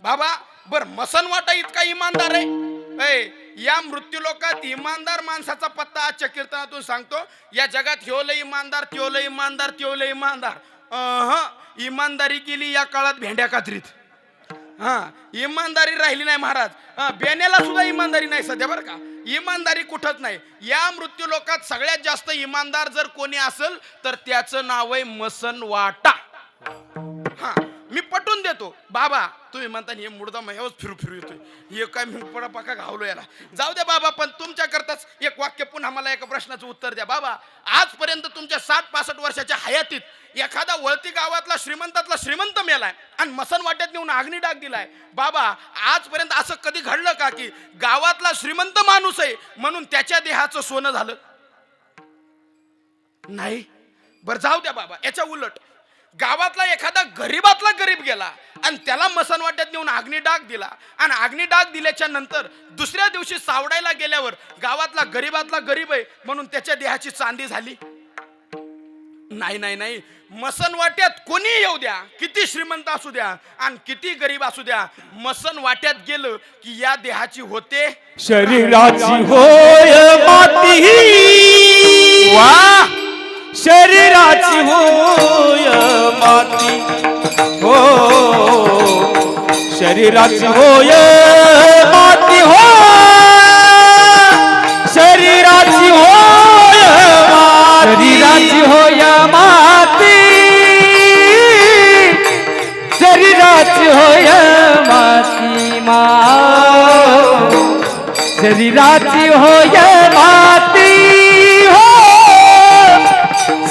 बाबा बर मसनवाटा इतका इमानदार आहे या मृत्यूलोकात इमानदार माणसाचा पत्ता आजच्या कीर्तनातून सांगतो. या जगात ह्यो लय इमानदार, त्यो लय इमानदार, त्यो लय इमानदार. इमानदारी केली या काळात भेंड्या कात्रीत. इमानदारी राहिली नाही महाराज. बेण्याला सुद्धा इमानदारी नाही सध्या बरं का. इमानदारी कुठंच नाही. या मृत्यूलोकात सगळ्यात जास्त इमानदार जर कोणी असेल तर त्याचं नाव आहे मसनवाटा. मी पटवून देतो बाबा. तुम्ही म्हणता हे मुर्दा मह्यावच फिरू येतोय, हे काय मी पडापाका घावलो याला. जाऊ द्या बाबा, पण तुमच्या करताच एक वाक्य पुन्हा मला एका प्रश्नाचं उत्तर द्या बाबा. आजपर्यंत तुमच्या 60-65 वर्षाच्या हयातीत एखादा वळती गावातला श्रीमंतातला श्रीमंत मेलाय आणि मसन वाट्यात नेऊन अग्नी डाग दिलाय बाबा. आजपर्यंत असं कधी घडलं का की गावातला श्रीमंत माणूस आहे म्हणून त्याच्या देहाचं सोनं झालं नाही? बरं जाऊ द्या बाबा. याच्या उलट गावातला एखादा गरीबातला गरीब गेला आणि त्याला मसनवाट्यात नेऊन अग्निडाग दिला आणि अग्निडाग दिल्याच्या नंतर दुसऱ्या दिवशी सावडायला गेल्यावर गावातला गरीबातला गरीब आहे म्हणून त्याच्या देहाची चांदी झाली नाही. नाही नाही. मसनवाट्यात कोणी येऊ द्या, किती श्रीमंत असू द्या आणि किती गरीब असू द्या, मसनवाट्यात गेलं की या देहाची होते शरीराची होय माती. वा. शरीराची होय माती हो, शरीराची होय माती हो, शरीराची होय शरीराची होय माती, शरीराची होय माती मा, शरीराची होय माती हो,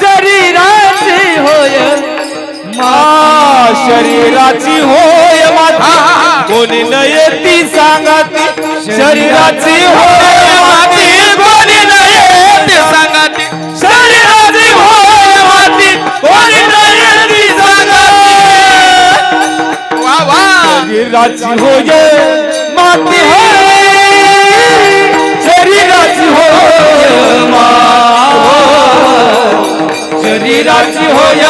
शरीराची होय मा, शरीराची होय माती कोणी न येती सांगाती, शरीराची होय माती कोणी न येती सांगाती, शरीराची होय माती कोणी न येती सांगाती. वा वा. शरीराची होय माती हो, शरीराची होय मा, शरीराची होय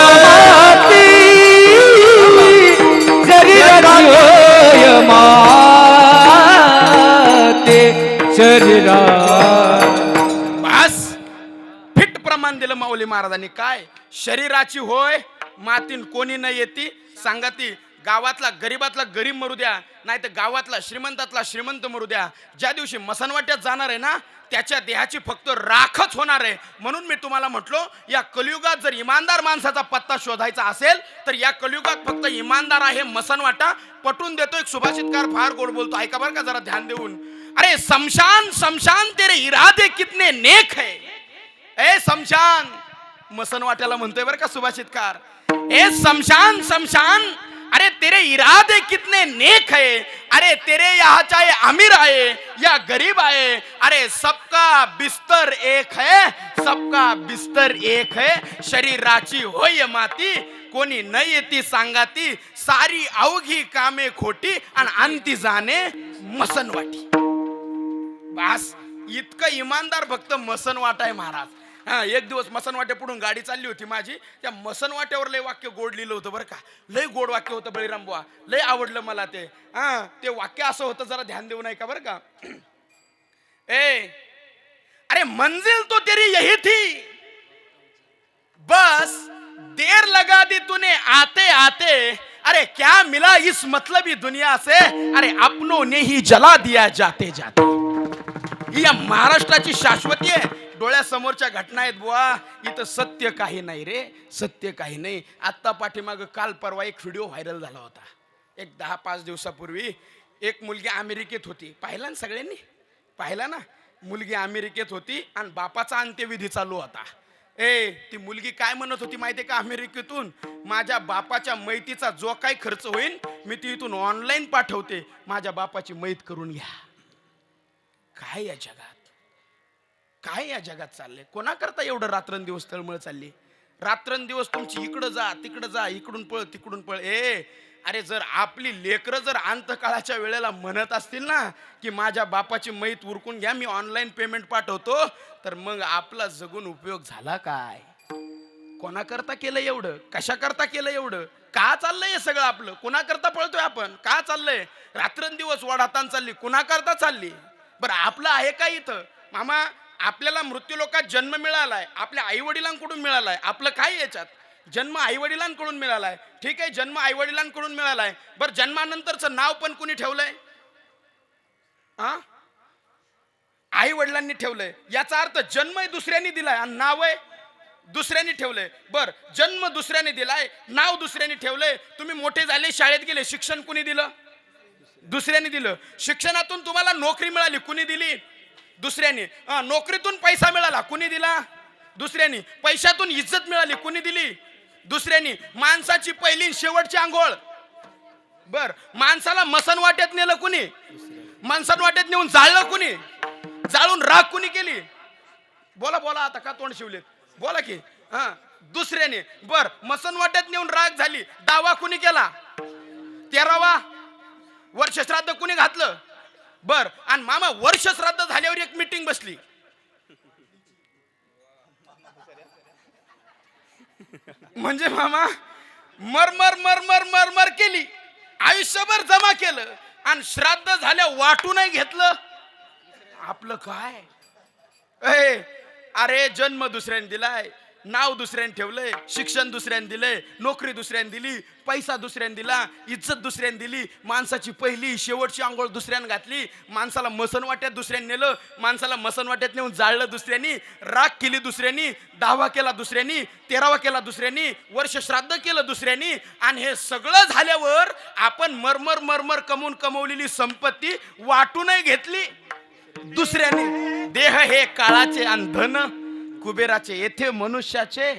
माती, शरीराची होय माते, शरीरा. बस फिट प्रमाण दिलं माऊली महाराजांनी. काय शरीराची होय मातीन कोणी न येती सांगाती. गावातला गरीबातला गरीब मरू द्या नाही तर गावातला श्रीमंतातला श्रीमंत मरू द्या, ज्या दिवशी मसनवाट्यात जाणार आहे ना त्याच्या देहाची फक्त राखच होणार आहे. म्हणून मी तुम्हाला म्हटलो या कलियुगात जर इमानदार माणसाचा पत्ता शोधायचा असेल तर या कलियुगात फक्त इमानदार आहे मसनवाटा. पटवून देतो. एक सुभाषितकार फार गोड बोलतो, ऐका बरं का जरा ध्यान देऊन. अरे शमशान शमशान तेरे इरादे कितने नेक है. ए शमशान, मसनवाट्याला म्हणतोय बरं का सुभाषितकार. ए शमशान शमशान, अरे तेरे इरादे कितने नेक है, अरे तेरे यहाँ चाहे अमीर आए या गरीब आए, अरे सबका बिस्तर एक है, सबका बिस्तर एक है. शरीराची होय माती कोणी न येती सांगाती, सारी अवघी कामे खोटी आणि अंती जाणे मसनवाटी. बस इतकं इमानदार फक्त मसनवाटा आहे महाराज. एक दिवस मसनवाट्या पुढून गाडी चालली होती माझी. त्या मसनवाट्यावर लय वाक्य गोड लिहिलं होतं बरं का. लय गोड वाक्य होतं बळीराम बुवा, लय आवडलं मला ते. ते वाक्य असं होतं, जरा ध्यान देऊ नये का बरं का. अरे मंजिल तो तेरी यही थी, बस देर लगा दी तूने आते आते, अरे क्या मिला इस मतलबी दुनिया से, अरे अपनों ने ही जला दिया जाते जाते. ही या महाराष्ट्राची शाश्वती आहे. डोळ्यासमोरच्या घटना आहेत बुवा. इथं सत्य काही नाही रे, सत्य काही नाही. आत्ता पाठीमाग काल परवा एक व्हिडिओ व्हायरल झाला होता. एक 10-5 दिवसापूर्वी एक मुलगी अमेरिकेत होती. पाहिला ना सगळ्यांनी, पाहिला ना. मुलगी अमेरिकेत होती आणि बापाचा अंत्यविधी चालू होता. ती मुलगी काय म्हणत होती माहितीये का अमेरिकेतून, माझ्या बापाच्या मैतीचा जो काही खर्च होईल मी ती इथून ऑनलाईन पाठवते, माझ्या बापाची मैत करून घ्या. काय या जगात, काय या जगात चाललंय? कोणाकरता एवढं रात्रंदिवस तळमळ चालली? रात्रंदिवस तुमची इकडं जा तिकडं जा, इकडून पळ तिकडून पळ. अरे जर आपली लेकरं जर अंतकाळाच्या वेळेला म्हणत असतील ना की माझ्या बापाची मैत उरकून घ्या, मी ऑनलाईन पेमेंट पाठवतो, तर मग आपला जगून उपयोग झाला काय? कोणाकरता केलं एवढं? कशा करता केलं एवढं? का चाललंय हे सगळं आपलं? कुणाकरता पळतोय आपण? का चाललंय? रात्रंदिवस वाढातान चालली, कुणाकरता चालली? बरं आपलं आहे का इथं? मामा, आपल्याला मृत्यू लोकात जन्म मिळालाय, आपल्या आई वडिलांकडून मिळालाय. आपलं काय याच्यात? जन्म आई वडिलांकडून मिळालाय, ठीक आहे, जन्म आई वडिलांकडून मिळालाय. बरं जन्मानंतरचं नाव पण कुणी ठेवलंय? हा, आई वडिलांनी ठेवलंय. याचा अर्थ जन्म दुसऱ्यांनी दिलाय आणि नाव आहे दुसऱ्यांनी ठेवलंय. बर, जन्म दुसऱ्याने दिलाय, नाव दुसऱ्याने ठेवलंय. तुम्ही मोठे झाले, शाळेत गेले, शिक्षण कुणी दिलं? दुसऱ्याने दिलं. शिक्षणातून तुम्हाला नोकरी मिळाली, कुणी दिली? दुसऱ्याने. नोकरीतून पैसा मिळाला, कुणी दिला? दुसऱ्याने. पैशातून इज्जत मिळाली, कुणी दिली? दुसऱ्याने. माणसाची पहिली शेवटची आंघोळ, बर, माणसाला मसन वाट्यात नेलं कुणी? मसन वाट्यात नेऊन जाळलं कुणी? जाळून राख कुणी केली? बोला बोला, आता का तोंड शिवलेत? बोला की. दुसऱ्याने. बर, मसन वाट्यात नेऊन राख झाली, दावा कुणी केला? 13वा वर्ष श्राद्ध कुणी घातलं? बर, आणि मामा वर्ष श्राद्ध झाल्यावर एक मीटिंग बसली. म्हणजे मामा मरमर मरमर मरमर केली, आयुष्यभर जमा केलं आणि श्राद्ध झाल्या वाटू नाही घेतलं. आपलं काय? अरे जन्म दुसऱ्याने दिलाय, नाव दुसऱ्याने ठेवलंय, शिक्षण दुसऱ्याने दिलंय, नोकरी दुसऱ्याने दिली, पैसा दुसऱ्याने दिला, इज्जत दुसऱ्याने दिली, माणसाची पहिली शेवटची आंघोळ दुसऱ्याने घातली, माणसाला मसन वाट्यात दुसऱ्याने नेलं, माणसाला मसन वाट्यात नेऊन जाळलं दुसऱ्यांनी, राख केली दुसऱ्यांनी, दावा केला दुसऱ्यांनी, 13वा केला दुसऱ्यांनी, वर्ष श्राद्ध केलं दुसऱ्यांनी. आणि हे सगळं झाल्यावर आपण मरमर मरमर कमवलेली संपत्ती वाटू नाही घेतली दुसऱ्याने. देह हे काळाचे आणि धन कुबेराचे, येथे मनुष्याचे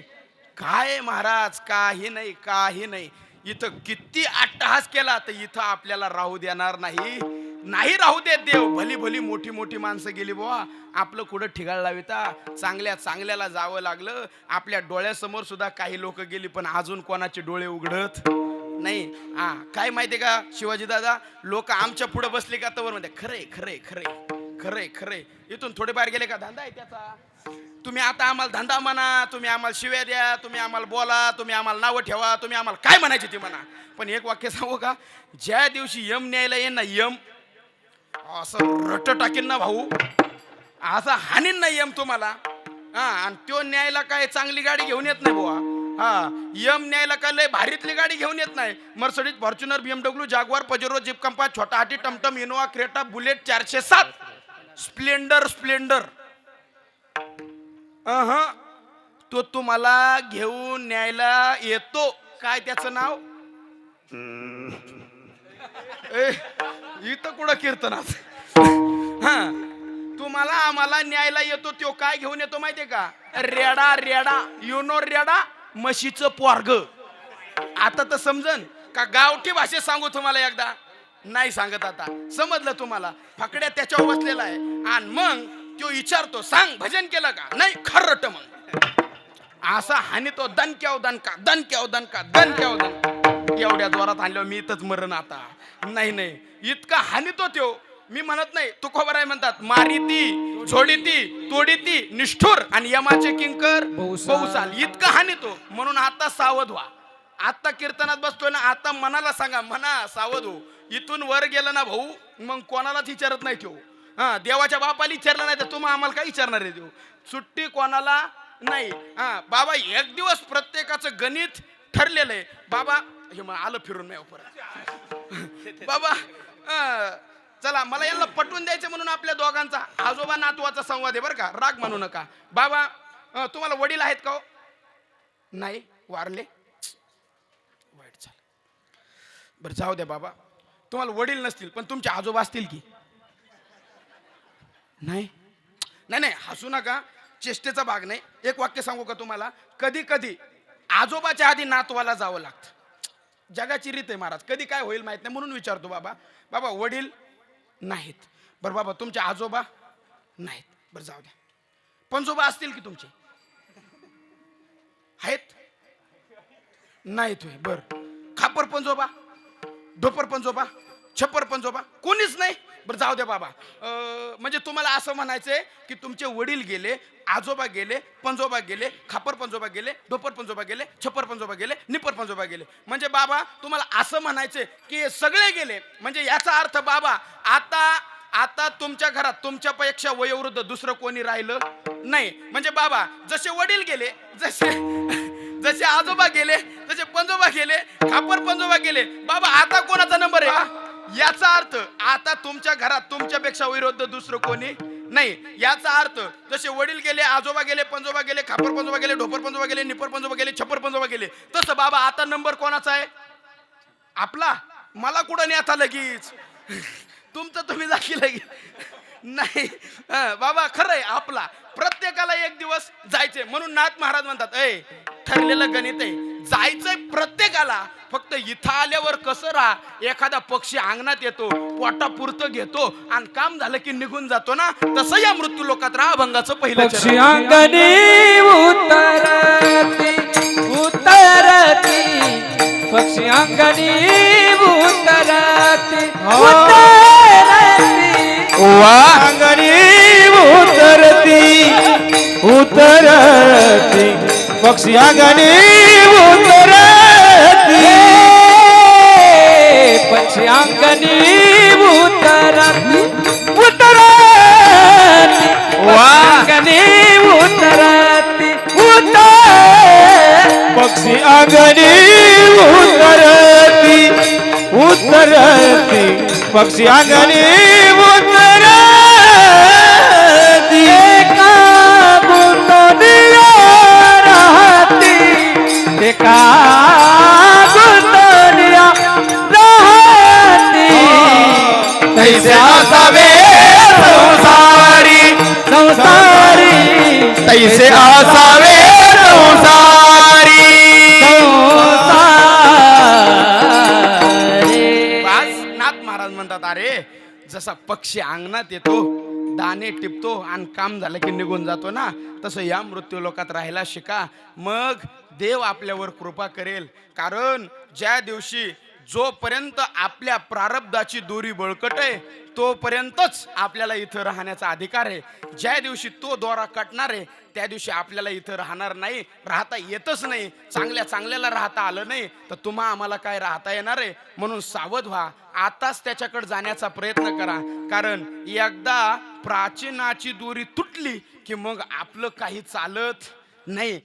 काय महाराज? काही नाही, काही नाही. इथं किती अट्टहास केला तर इथं आपल्याला राहू देणार नाही. नाही राहू देत देव. भली भली मोठी मोठी माणसं गेली बुवा, आपलं कुठं ठिगाळ लाविता? चांगल्या चांगल्याला जावं लागलं. आपल्या डोळ्यासमोर सुद्धा काही लोक गेली, पण अजून कोणाचे डोळे उघडत नाही. काय माहितीये का शिवाजी दादा, लोक आमच्या पुढे बसले का तवर म्हणते खरे खरे खरे खरे खरे. इथून थोडे बाहेर गेले का धंदा आहे त्याचा. तुम्ही आता आम्हाला धंदा म्हणा, तुम्ही आम्हाला शिव्या द्या, तुम्ही आम्हाला बोला, तुम्ही आम्हाला नावं ठेवा, तुम्ही आम्हाला काय म्हणायचे ते म्हणा. पण एक वाक्य सांगू का? ज्या दिवशी यम न्यायला येईन ना, यम असं रट टाकीन ना भाऊ, असं हानीन ना यम तुम्हाला. आणि तो न्यायला काय चांगली गाडी घेऊन येत नाही बुवा. यम न्यायला काय लय भारीतली गाडी घेऊन येत नाही. Mercedes, Fortuner, BMW, Jaguar, Pajero, Jeep कंपा, छोटा हाती, टमटम, इनोवा, क्रेटा, बुलेट 407, स्प्लेंडर तो तुम्हाला घेऊन न्यायला येतो. काय त्याचं नाव? इथं कुठं कीर्तनात. तुम्हाला आम्हाला न्यायला येतो. तो काय घेऊन येतो माहितीये का? रेडा. रेडा युनो, रेडा म्हशीचं पोरग. आता तर समजन का? गावठी भाषेत सांगू तुम्हाला एकदा? नाही सांगत आता. समजलं तुम्हाला? फकड्या त्याच्यावर बसलेला आहे आणि मग तो विचारतो, सांग भजन केलं का? नाही, खरट. मग असा हानी तो दणक्याव दणका, दणक्याव दणका, दणक्याव दणका. एवढ्या जोरात आणल्यावर मी इथंच मरण आता. नाही, इतका हानी तो. मी म्हणत नाही, तुकोबाराय म्हणतात, मारिती, झोडीती, तोडीती, निष्ठुर आणि यमाचे किंकर बहुसाल. इतका हानी तो. म्हणून आता सावध व्हा. आता कीर्तनात बसतोय ना, आता मनाला सांगा, म्हणा सावध हो. इथून वर गेलं ना भाऊ, मग कोणालाच विचारत नाही तो. देवाच्या बापाला विचारलं नाही तर तुम्हाला आम्हाला काय विचारणार आहे देव? सुट्टी कोणाला नाही. बाबा एक दिवस प्रत्येकाचं गणित ठरलेलं आहे. बाबा हे आलं फिरून नाही परत. बाबा चला, मला यांना पटवून द्यायचं म्हणून आपल्या दोघांचा आजोबा नातवाचा संवाद आहे बरं का, राग म्हणू नका. बाबा तुम्हाला वडील आहेत का? नाही, वारले. वाईट झालं. बरं जाऊ द्या बाबा, तुम्हाला वडील नसतील पण तुमचे आजोबा असतील की? नाही नाही नाही, हसू नका, चेष्टेचा भाग नाही. एक वाक्य सांगू का तुम्हाला? कधी कधी आजोबाच्या आधी नातवाला जावं लागतं. जगाची रीत आहे महाराज. कधी काय होईल माहित नाही म्हणून विचारतो. बाबा वडील नाहीत. बरं बाबा तुमचे आजोबा नाहीत. बरं जाऊ द्या, पंजोबा असतील की तुमचे? आहेत? नाहीत होय. बरं खापर पंजोबा, ढोपर पंजोबा, छप्पर पंजोबा कोणीच नाही. बरं जाऊ दे बाबा, म्हणजे तुम्हाला असं म्हणायचंय की तुमचे वडील गेले, आजोबा गेले, पंजोबा गेले, खापर पंजोबा गेले, ढोपर पंजोबा गेले, छप्पर पंजोबा गेले, निपर पंजोबा गेले. म्हणजे बाबा तुम्हाला असं म्हणायचंय की हे सगळे गेले. म्हणजे याचा अर्थ बाबा आता आता तुमच्या घरात तुमच्यापेक्षा वयोवृद्ध दुसरं कोणी राहिलं नाही. म्हणजे बाबा जसे वडील गेले, जसे जसे आजोबा गेले, जसे पंजोबा गेले, खापर पंजोबा गेले, बाबा आता कोणाचा नंबर आहे? याचा अर्थ आता तुमच्या घरात तुमच्यापेक्षा विरुद्ध दुसरं कोणी नाही. याचा अर्थ जसे वडील गेले, आजोबा गेले, पंजोबा गेले, खापर पंजोबा गेले, ढोपर पंजोबा गेले, निपर पंजोबा गेले, छप्पर पंजोबा गेले, तसं बाबा आता नंबर कोणाचा आहे? आपला. मला कुठं नाही आता लगेच तुमचं तुम्ही जाकी लगेच नाही. बाबा खरंय आपला. प्रत्येकाला एक दिवस जायचंय. म्हणून नाथ महाराज म्हणतात ए ठरलेलं गणित आहे, जायचंय प्रत्येकाला. फक्त इथं आल्यावर कसं राहा, एखादा पक्षी अंगणात येतो, पोटापुरतं घेतो आणि काम झालं की निघून जातो ना, तसं या मृत्यू लोकात राहा. अभंगाचं पहिलं पक्षी चरण. अंगणी उतरती उतरती, पक्षी अंगणी उतरती उतरती, अंगणी उतरती उतरती, पक्षी अंगणी उतरती, पक्षी अंगणी उतरती उतरती, अंगणी उतरती उतरती, पक्षी अंगणी उतरती उतरती, पक्षी अंगणी उतरती, एका गुंतवणीला राहती, एका गुंतवणीला राहती, तैसे असावे संसारी संसारी, तैसे असावे संसारी संसारी. बस नाथ महाराज म्हणतात अरे जसा पक्षी अंगणात येतो, दाणे टिपतो आणि काम झालं की निघून जातो ना, तसं या मृत्यू लोकात राहायला शिका. मग देव आपल्यावर कृपा करेल. कारण ज्या दिवशी जोपर्यंत आपल्या प्रारब्धाची दोरी बळकट आहे तोपर्यंतच आपल्याला इथं राहण्याचा अधिकार आहे. ज्या दिवशी तो दोरा कटणार आहे त्या दिवशी आपल्याला इथं राहणार नाही, राहता येतच नाही. चांगल्या चांगल्याला राहता आलं नाही तर तुम्हा आम्हाला काय राहता येणार आहे? म्हणून सावध व्हा. आताच त्याच्याकडे जाण्याचा प्रयत्न करा. कारण एकदा प्राचीनाची दोरी तुटली की मग आपलं काही चालत नाही.